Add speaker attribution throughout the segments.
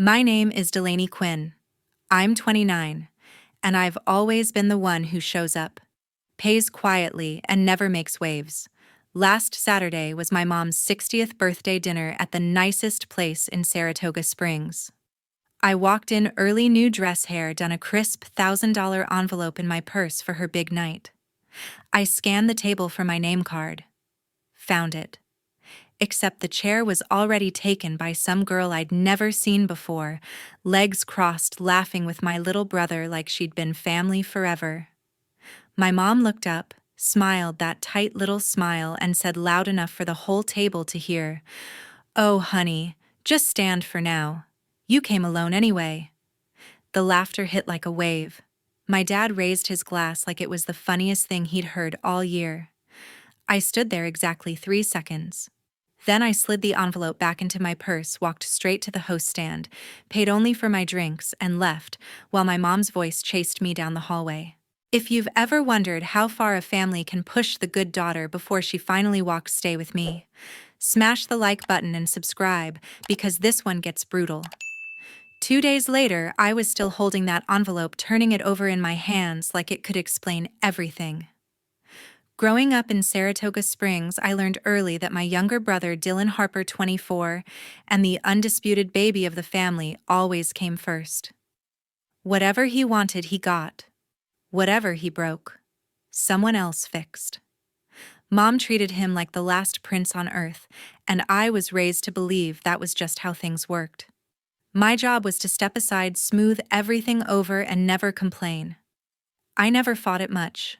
Speaker 1: My name is Delaney Quinn. I'm 29, and I've always been the one who shows up, pays quietly, and never makes waves. Last Saturday was my mom's 60th birthday dinner at the nicest place in Saratoga Springs. I walked in early, new dress hair, done a crisp $1,000 envelope in my purse for her big night. I scanned the table for my name card. Found it. Except the chair was already taken by some girl I'd never seen before, legs crossed, laughing with my little brother like she'd been family forever. My mom looked up, smiled that tight little smile, and said loud enough for the whole table to hear, "Oh, honey, just stand for now. You came alone anyway." The laughter hit like a wave. My dad raised his glass like it was the funniest thing he'd heard all year. I stood there exactly 3 seconds. Then I slid the envelope back into my purse, walked straight to the host stand, paid only for my drinks, and left, while my mom's voice chased me down the hallway. If you've ever wondered how far a family can push the good daughter before she finally walks, stay with me. Smash the like button and subscribe, because this one gets brutal. 2 days later, I was still holding that envelope, turning it over in my hands like it could explain everything. Growing up in Saratoga Springs, I learned early that my younger brother, Dylan Harper, 24, and the undisputed baby of the family, always came first. Whatever he wanted, he got. Whatever he broke, someone else fixed. Mom treated him like the last prince on earth, and I was raised to believe that was just how things worked. My job was to step aside, smooth everything over, and never complain. I never fought it much.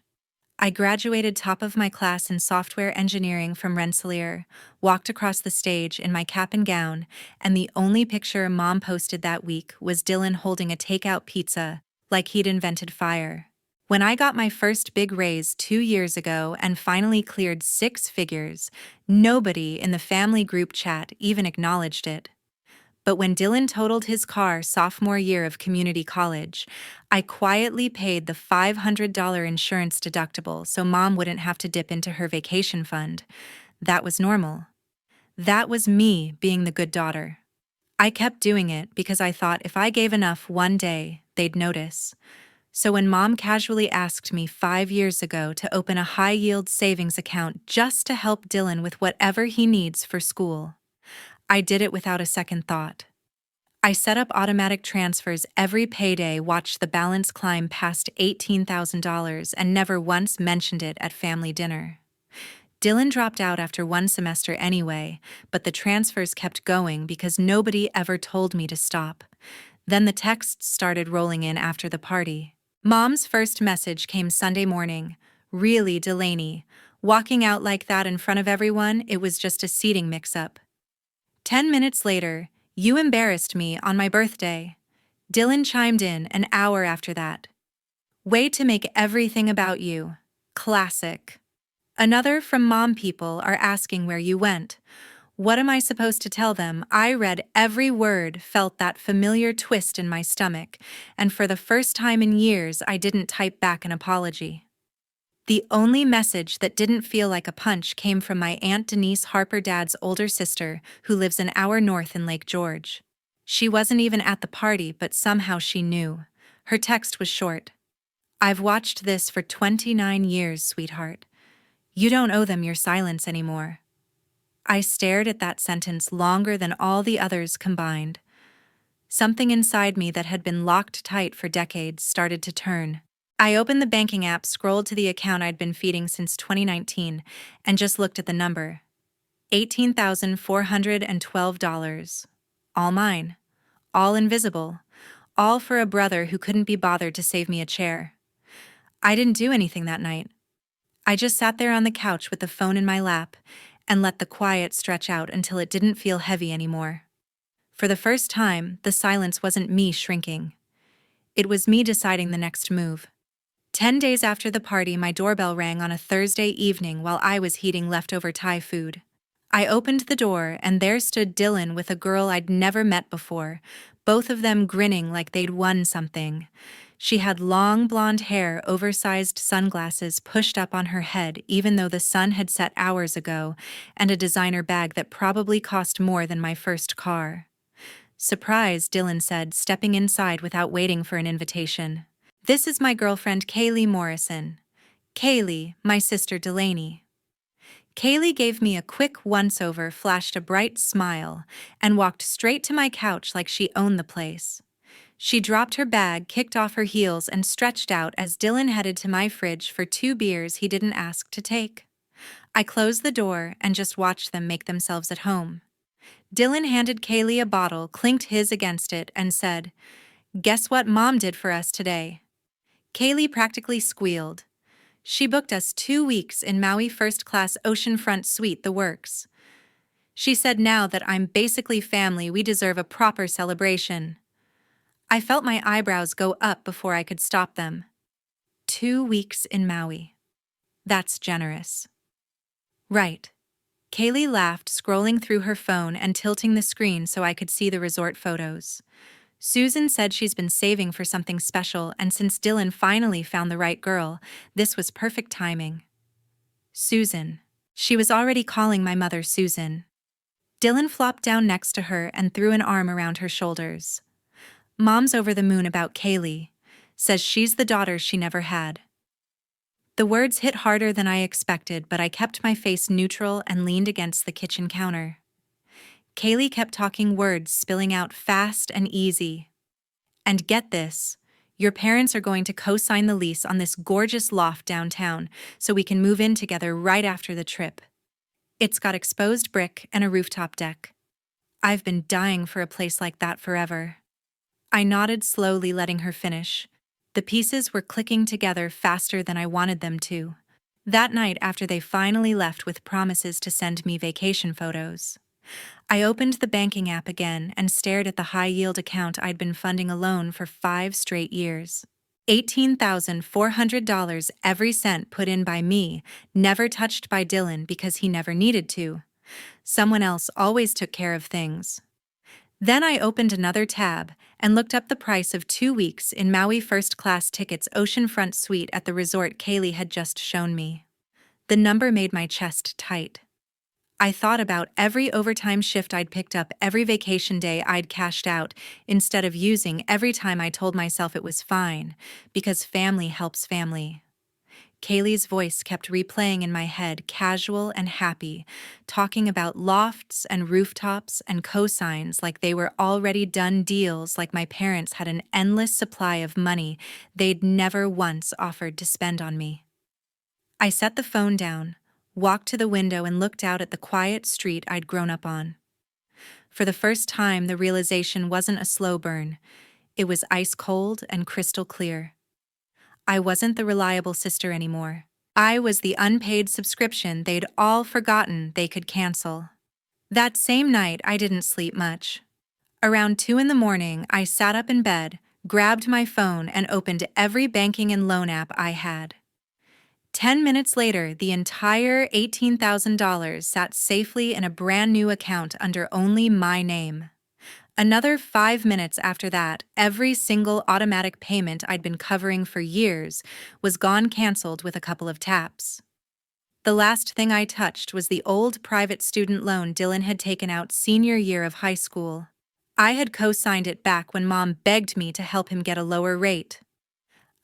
Speaker 1: I graduated top of my class in software engineering from Rensselaer, walked across the stage in my cap and gown, and the only picture Mom posted that week was Dylan holding a takeout pizza, like he'd invented fire. When I got my first big raise 2 years ago and finally cleared 6 figures, nobody in the family group chat even acknowledged it. But when Dylan totaled his car sophomore year of community college, I quietly paid the $500 insurance deductible so Mom wouldn't have to dip into her vacation fund. That was normal. That was me being the good daughter. I kept doing it because I thought if I gave enough one day, they'd notice. So when Mom casually asked me 5 years ago to open a high-yield savings account just to help Dylan with whatever he needs for school, I did it without a second thought. I set up automatic transfers every payday, watched the balance climb past $18,000, and never once mentioned it at family dinner. Dylan dropped out after 1 semester anyway, but the transfers kept going because nobody ever told me to stop. Then the texts started rolling in after the party. Mom's first message came Sunday morning. "Really, Delaney? Walking out like that in front of everyone, it was just a seating mix-up." 10 minutes later, "You embarrassed me on my birthday." Dylan chimed in an hour after that. "Way to make everything about you. Classic." Another from Mom, "People are asking where you went. What am I supposed to tell them?" I read every word, felt that familiar twist in my stomach, and for the first time in years, I didn't type back an apology. The only message that didn't feel like a punch came from my Aunt Denise Harper, Dad's older sister, who lives an hour north in Lake George. She wasn't even at the party, but somehow she knew. Her text was short. "I've watched this for 29 years, sweetheart. You don't owe them your silence anymore." I stared at that sentence longer than all the others combined. Something inside me that had been locked tight for decades started to turn. I opened the banking app, scrolled to the account I'd been feeding since 2019, and just looked at the number. $18,412. All mine. All invisible. All for a brother who couldn't be bothered to save me a chair. I didn't do anything that night. I just sat there on the couch with the phone in my lap and let the quiet stretch out until it didn't feel heavy anymore. For the first time, the silence wasn't me shrinking. It was me deciding the next move. 10 days after the party, my doorbell rang on a Thursday evening while I was heating leftover Thai food. I opened the door, and there stood Dylan with a girl I'd never met before, both of them grinning like they'd won something. She had long blonde hair, oversized sunglasses pushed up on her head even though the sun had set hours ago, and a designer bag that probably cost more than my first car. Surprise, Dylan said, stepping inside without waiting for an invitation. This is my girlfriend Kaylee Morrison. Kaylee, my sister Delaney. Kaylee gave me a quick once-over, flashed a bright smile, and walked straight to my couch like she owned the place. She dropped her bag, kicked off her heels, and stretched out as Dylan headed to my fridge for 2 beers he didn't ask to take. I closed the door and just watched them make themselves at home. Dylan handed Kaylee a bottle, clinked his against it, and said, "Guess what Mom did for us today?" Kaylee practically squealed. She booked us 2 weeks in Maui first-class oceanfront suite, the works. She said now that I'm basically family, we deserve a proper celebration. I felt my eyebrows go up before I could stop them. 2 weeks in Maui. That's generous. Right. Kaylee laughed, scrolling through her phone and tilting the screen so I could see the resort photos. Susan said she's been saving for something special, and since Dylan finally found the right girl, this was perfect timing. Susan. She was already calling my mother Susan. Dylan flopped down next to her and threw an arm around her shoulders. Mom's over the moon about Kaylee. Says she's the daughter she never had. The words hit harder than I expected, but I kept my face neutral and leaned against the kitchen counter. Kaylee kept talking, words spilling out fast and easy. And get this, your parents are going to co-sign the lease on this gorgeous loft downtown so we can move in together right after the trip. It's got exposed brick and a rooftop deck. I've been dying for a place like that forever. I nodded slowly, letting her finish. The pieces were clicking together faster than I wanted them to. That night, after they finally left with promises to send me vacation photos, I opened the banking app again and stared at the high-yield account I'd been funding alone for 5 straight years. $18,400, every cent put in by me, never touched by Dylan because he never needed to. Someone else always took care of things. Then I opened another tab and looked up the price of 2 weeks in Maui first-class tickets, oceanfront suite at the resort Kaylee had just shown me. The number made my chest tight. I thought about every overtime shift I'd picked up, every vacation day I'd cashed out instead of using, every time I told myself it was fine, because family helps family. Kaylee's voice kept replaying in my head, casual and happy, talking about lofts and rooftops and cosigns like they were already done deals, like my parents had an endless supply of money they'd never once offered to spend on me. I set the phone down, walked to the window, and looked out at the quiet street I'd grown up on. For the first time, the realization wasn't a slow burn. It was ice cold and crystal clear. I wasn't the reliable sister anymore. I was the unpaid subscription they'd all forgotten they could cancel. That same night, I didn't sleep much. Around 2 a.m, I sat up in bed, grabbed my phone, and opened every banking and loan app I had. 10 minutes later, the entire $18,000 sat safely in a brand new account under only my name. Another 5 minutes after that, every single automatic payment I'd been covering for years was gone, canceled with a couple of taps. The last thing I touched was the old private student loan Dylan had taken out senior year of high school. I had co-signed it back when Mom begged me to help him get a lower rate.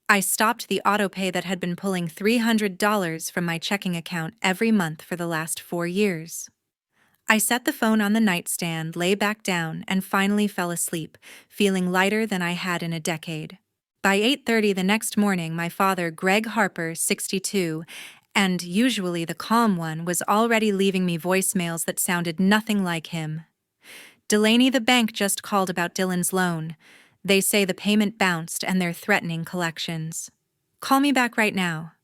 Speaker 1: I stopped the autopay that had been pulling $300 from my checking account every month for the last 4 years. I set the phone on the nightstand, lay back down, and finally fell asleep, feeling lighter than I had in a decade. By 8:30 the next morning, my father, Greg Harper, 62, and usually the calm one, was already leaving me voicemails that sounded nothing like him. "Delaney, the bank just called about Dylan's loan. They say the payment bounced and they're threatening collections. Call me back right now."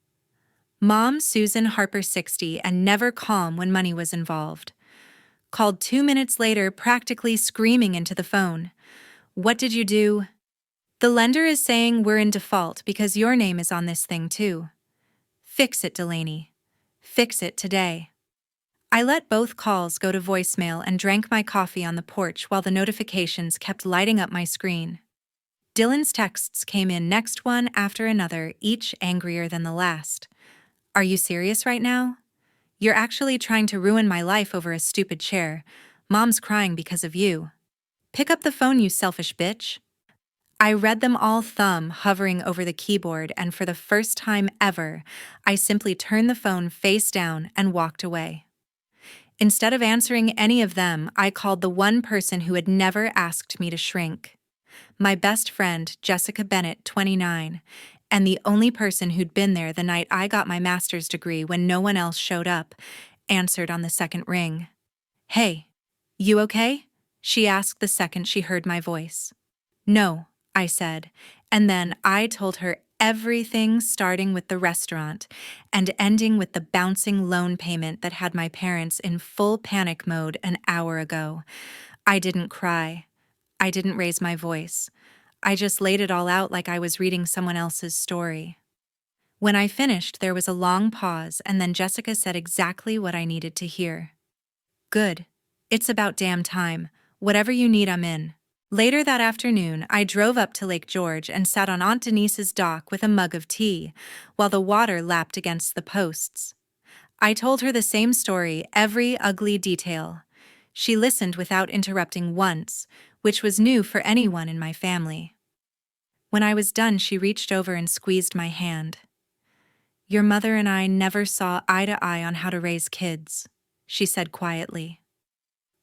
Speaker 1: Mom, Susan, Harper, 60, and never calm when money was involved. Called 2 minutes later, practically screaming into the phone. "What did you do?" "The lender is saying we're in default because your name is on this thing too." "Fix it, Delaney. Fix it today." I let both calls go to voicemail and drank my coffee on the porch while the notifications kept lighting up my screen. Dylan's texts came in next one after another, each angrier than the last. "Are you serious right now? You're actually trying to ruin my life over a stupid chair. Mom's crying because of you." "Pick up the phone, you selfish bitch." I read them all, thumb hovering over the keyboard, and for the first time ever, I simply turned the phone face down and walked away. Instead of answering any of them, I called the one person who had never asked me to shrink. My best friend, Jessica Bennett, 29, and the only person who'd been there the night I got my master's degree when no one else showed up, answered on the second ring. "Hey, you okay?" she asked the second she heard my voice. "No," I said, and then I told her everything, starting with the restaurant and ending with the bouncing loan payment that had my parents in full panic mode an hour ago. I didn't cry. I didn't raise my voice. I just laid it all out like I was reading someone else's story. When I finished, there was a long pause, and then Jessica said exactly what I needed to hear. "Good. It's about damn time. Whatever you need, I'm in." Later that afternoon, I drove up to Lake George and sat on Aunt Denise's dock with a mug of tea, while the water lapped against the posts. I told her the same story, every ugly detail. She listened without interrupting once, which was new for anyone in my family. When I was done, she reached over and squeezed my hand. "Your mother and I never saw eye to eye on how to raise kids," she said quietly.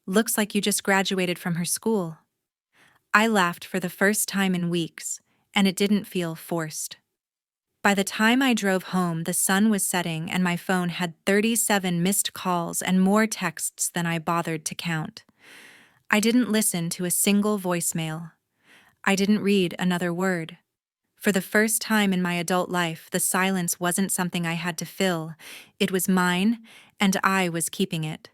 Speaker 1: "Looks like you just graduated from her school." I laughed for the first time in weeks, and it didn't feel forced. By the time I drove home, the sun was setting and my phone had 37 missed calls and more texts than I bothered to count. I didn't listen to a single voicemail. I didn't read another word. For the first time in my adult life, the silence wasn't something I had to fill. It was mine, and I was keeping it.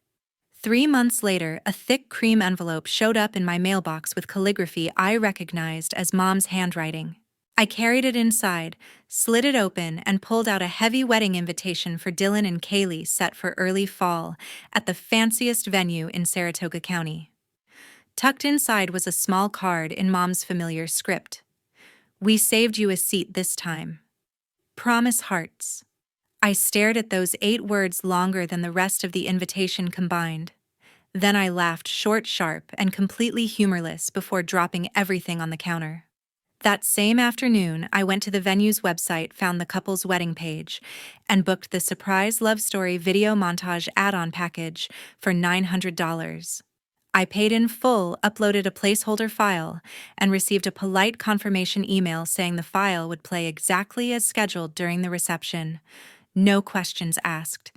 Speaker 1: 3 months later, a thick cream envelope showed up in my mailbox with calligraphy I recognized as Mom's handwriting. I carried it inside, slid it open, and pulled out a heavy wedding invitation for Dylan and Kaylee set for early fall at the fanciest venue in Saratoga County. Tucked inside was a small card in Mom's familiar script. "We saved you a seat this time. Promise hearts." I stared at those 8 words longer than the rest of the invitation combined. Then I laughed short, sharp, and completely humorless before dropping everything on the counter. That same afternoon, I went to the venue's website, found the couple's wedding page, and booked the surprise love story video montage add-on package for $900. I paid in full, uploaded a placeholder file, and received a polite confirmation email saying the file would play exactly as scheduled during the reception. No questions asked.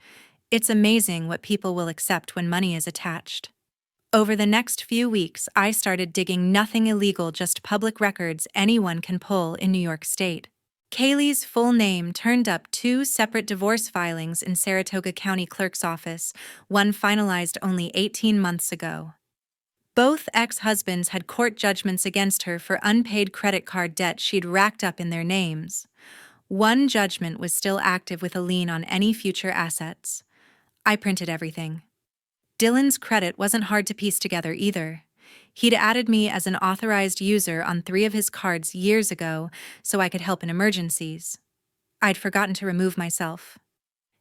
Speaker 1: It's amazing what people will accept when money is attached. Over the next few weeks, I started digging nothing illegal, just public records anyone can pull in New York State. Kaylee's full name turned up 2 separate divorce filings in Saratoga County Clerk's office, one finalized only 18 months ago. Both ex-husbands had court judgments against her for unpaid credit card debt she'd racked up in their names. One judgment was still active with a lien on any future assets. I printed everything. Dylan's credit wasn't hard to piece together either. He'd added me as an authorized user on 3 of his cards years ago so I could help in emergencies. I'd forgotten to remove myself.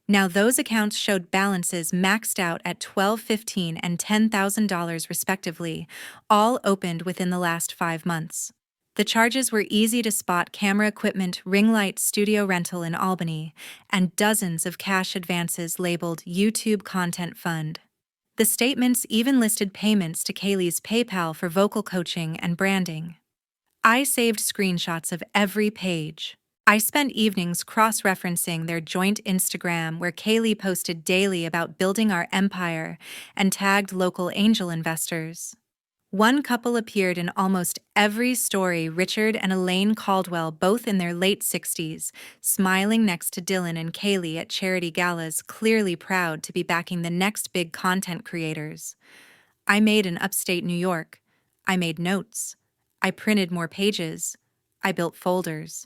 Speaker 1: Now those accounts showed balances maxed out at $12,000, $15,000, and $10,000 respectively, all opened within the last 5 months. The charges were easy to spot: camera equipment, ring light, studio rental in Albany, and dozens of cash advances labeled YouTube Content Fund. The statements even listed payments to Kaylee's PayPal for vocal coaching and branding. I saved screenshots of every page. I spent evenings cross-referencing their joint Instagram, where Kaylee posted daily about building our empire and tagged local angel investors. One couple appeared in almost every story: Richard and Elaine Caldwell, both in their late 60s, smiling next to Dylan and Kaylee at charity galas, clearly proud to be backing the next big content creators. I made in upstate New York. I made notes. I printed more pages. I built folders.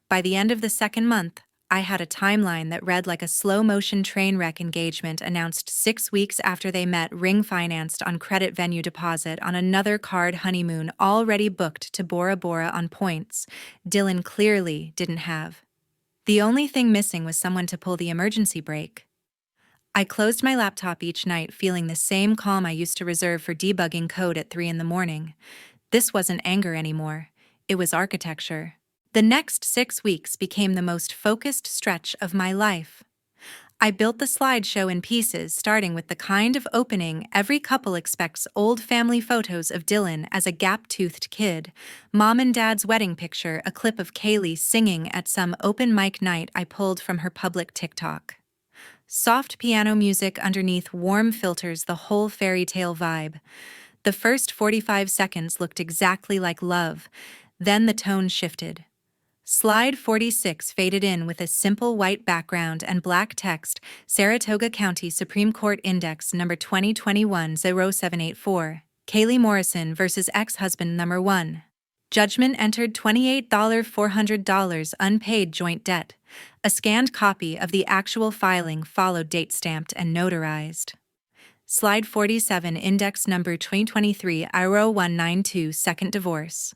Speaker 1: By the end of the second month, I had a timeline that read like a slow-motion train wreck: engagement announced 6 weeks after they met, ring financed on credit, venue deposit on another card, honeymoon already booked to Bora Bora on points Dylan clearly didn't have. The only thing missing was someone to pull the emergency brake. I closed my laptop each night feeling the same calm I used to reserve for debugging code at 3 in the morning. This wasn't anger anymore. It was architecture. The next 6 weeks became the most focused stretch of my life. I built the slideshow in pieces, starting with the kind of opening every couple expects: old family photos of Dylan as a gap-toothed kid, mom and dad's wedding picture, a clip of Kaylee singing at some open mic night I pulled from her public TikTok. Soft piano music underneath warm filters, the whole fairy tale vibe. The first 45 seconds looked exactly like love, then the tone shifted. Slide 46 faded in with a simple white background and black text: Saratoga County Supreme Court Index Number 2021-0784, Kaylee Morrison versus ex-husband number 1. Judgment entered $28,400 unpaid joint debt. A scanned copy of the actual filing followed, date stamped and notarized. Slide 47, index number 2023-0192, second divorce.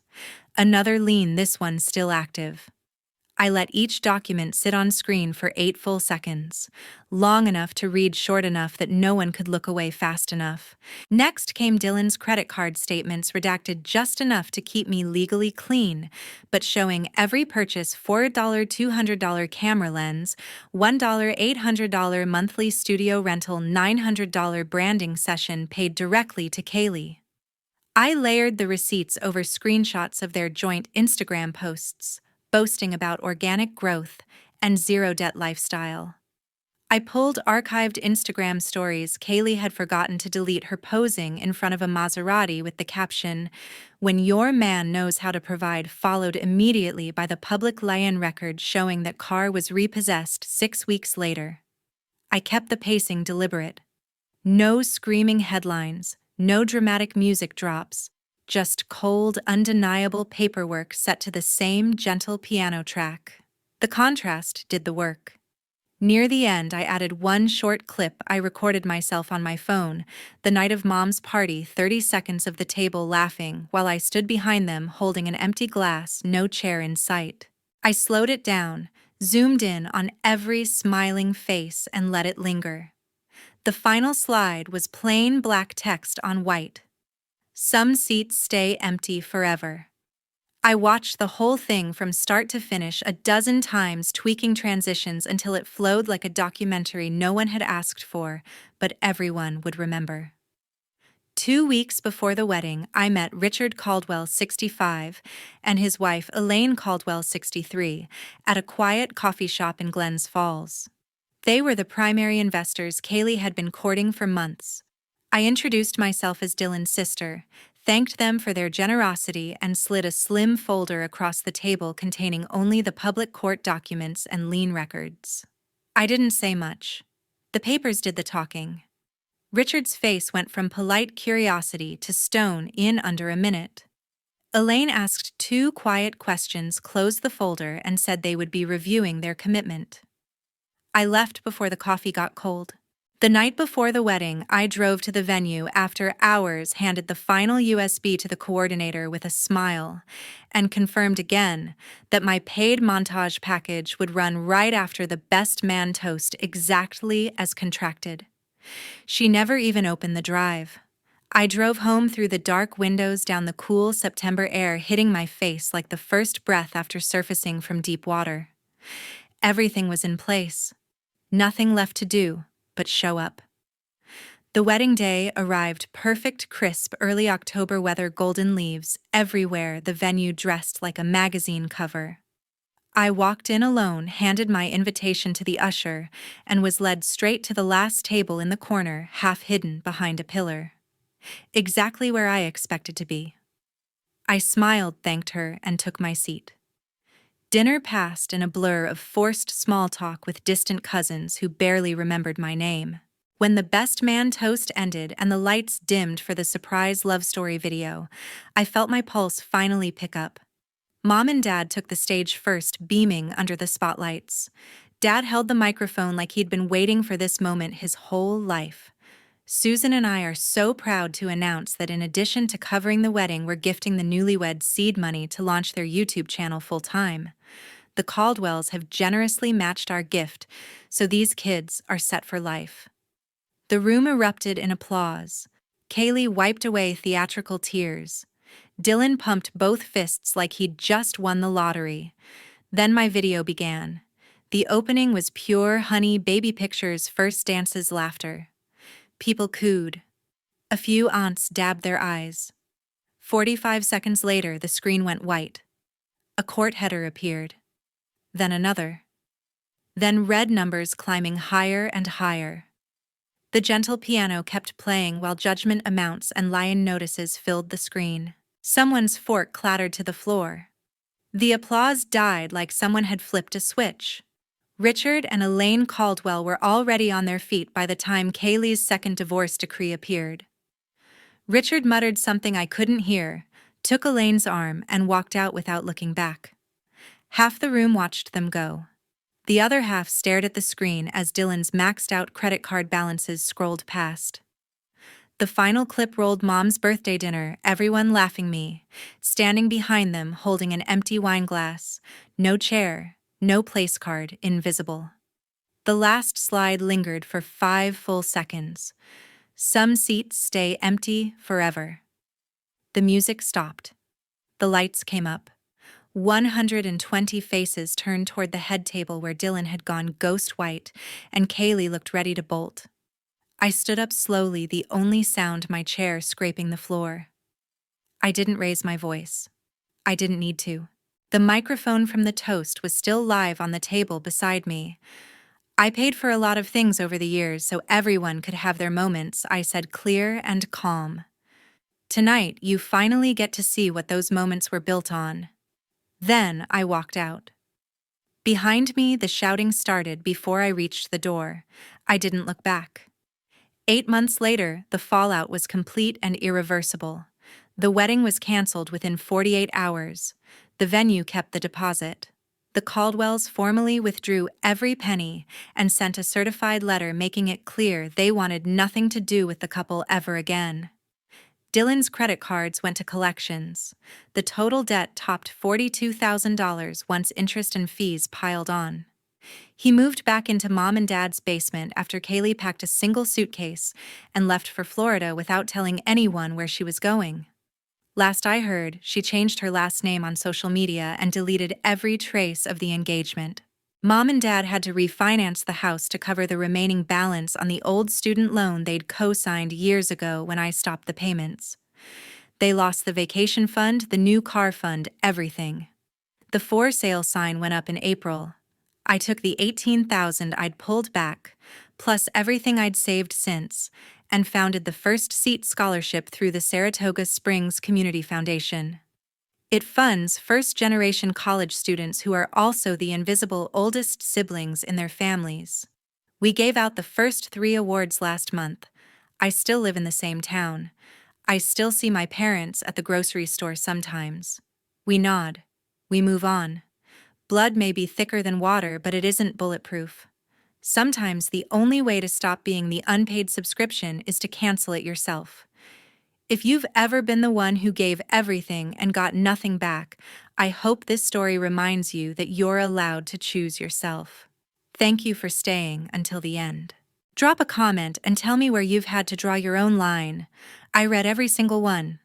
Speaker 1: Another lien, this one still active. I let each document sit on screen for 8 full seconds, long enough to read, short enough that no one could look away fast enough. Next came Dylan's credit card statements, redacted just enough to keep me legally clean, but showing every purchase: $4 $200 camera lens, $1 $800 monthly studio rental, $900 branding session paid directly to Kaylee. I layered the receipts over screenshots of their joint Instagram posts, boasting about organic growth and zero-debt lifestyle. I pulled archived Instagram stories Kaylee had forgotten to delete, her posing in front of a Maserati with the caption, "When your man knows how to provide," followed immediately by the public lien record showing that car was repossessed 6 weeks later. I kept the pacing deliberate. No screaming headlines, no dramatic music drops, just cold, undeniable paperwork set to the same gentle piano track. The contrast did the work. Near the end, I added one short clip I recorded myself on my phone, the night of Mom's party, 30 seconds of the table laughing while I stood behind them holding an empty glass, no chair in sight. I slowed it down, zoomed in on every smiling face, and let it linger. The final slide was plain black text on white. Some seats stay empty forever. I watched the whole thing from start to finish a dozen times, tweaking transitions until it flowed like a documentary no one had asked for, but everyone would remember. 2 weeks before the wedding, I met Richard Caldwell, 65, and his wife Elaine Caldwell, 63, at a quiet coffee shop in Glens Falls. They were the primary investors Kaylee had been courting for months. I introduced myself as Dylan's sister, thanked them for their generosity, and slid a slim folder across the table containing only the public court documents and lien records. I didn't say much. The papers did the talking. Richard's face went from polite curiosity to stone in under a minute. Elaine asked 2 quiet questions, closed the folder, and said they would be reviewing their commitment. I left before the coffee got cold. The night before the wedding, I drove to the venue after hours, handed the final USB to the coordinator with a smile, and confirmed again that my paid montage package would run right after the best man toast, exactly as contracted. She never even opened the drive. I drove home through the dark windows, down the cool September air hitting my face like the first breath after surfacing from deep water. Everything was in place. Nothing left to do but show up. The wedding day arrived, perfect, crisp, early October weather, golden leaves everywhere, the venue dressed like a magazine cover. I walked in alone, handed my invitation to the usher, and was led straight to the last table in the corner, half hidden behind a pillar. Exactly where I expected to be. I smiled, thanked her, and took my seat. Dinner passed in a blur of forced small talk with distant cousins who barely remembered my name. When the best man toast ended and the lights dimmed for the surprise love story video, I felt my pulse finally pick up. Mom and Dad took the stage first, beaming under the spotlights. Dad held the microphone like he'd been waiting for this moment his whole life. Susan and I are so proud to announce that in addition to covering the wedding, we're gifting the newlyweds seed money to launch their YouTube channel full-time. The Caldwells have generously matched our gift, so these kids are set for life. The room erupted in applause. Kaylee wiped away theatrical tears. Dylan pumped both fists like he'd just won the lottery. Then my video began. The opening was pure honey baby pictures, first dances, laughter. People cooed. A few aunts dabbed their eyes. 45 seconds later, the screen went white. A court header appeared. Then another. Then red numbers climbing higher and higher. The gentle piano kept playing while judgment amounts and lion notices filled the screen. Someone's fork clattered to the floor. The applause died like someone had flipped a switch. Richard and Elaine Caldwell were already on their feet by the time Kaylee's second divorce decree appeared. Richard muttered something I couldn't hear, took Elaine's arm, and walked out without looking back. Half the room watched them go. The other half stared at the screen as Dylan's maxed-out credit card balances scrolled past. The final clip rolled Mom's birthday dinner, everyone laughing, me standing behind them holding an empty wine glass, no chair, no place card, invisible. The last slide lingered for 5 full seconds. Some seats stay empty forever. The music stopped. The lights came up. 120 faces turned toward the head table where Dylan had gone ghost white, and Kaylee looked ready to bolt. I stood up slowly, the only sound my chair scraping the floor. I didn't raise my voice. I didn't need to. The microphone from the toast was still live on the table beside me. I paid for a lot of things over the years so everyone could have their moments, I said, clear and calm. Tonight, you finally get to see what those moments were built on. Then I walked out. Behind me, the shouting started before I reached the door. I didn't look back. 8 months later, the fallout was complete and irreversible. The wedding was canceled within 48 hours. The venue kept the deposit. The Caldwells formally withdrew every penny and sent a certified letter making it clear they wanted nothing to do with the couple ever again. Dylan's credit cards went to collections. The total debt topped $42,000 once interest and fees piled on. He moved back into Mom and Dad's basement after Kaylee packed a single suitcase and left for Florida without telling anyone where she was going. Last I heard, she changed her last name on social media and deleted every trace of the engagement. Mom and Dad had to refinance the house to cover the remaining balance on the old student loan they'd co-signed years ago when I stopped the payments. They lost the vacation fund, the new car fund, everything. The for sale sign went up in April. I took the $18,000 I'd pulled back, plus everything I'd saved since, and founded the First Seat Scholarship through the Saratoga Springs Community Foundation. It funds first-generation college students who are also the invisible oldest siblings in their families. We gave out the first 3 awards last month. I still live in the same town. I still see my parents at the grocery store sometimes. We nod. We move on. Blood may be thicker than water, but it isn't bulletproof. Sometimes the only way to stop being the unpaid subscription is to cancel it yourself. If you've ever been the one who gave everything and got nothing back, I hope this story reminds you that you're allowed to choose yourself. Thank you for staying until the end. Drop a comment and tell me where you've had to draw your own line. I read every single one.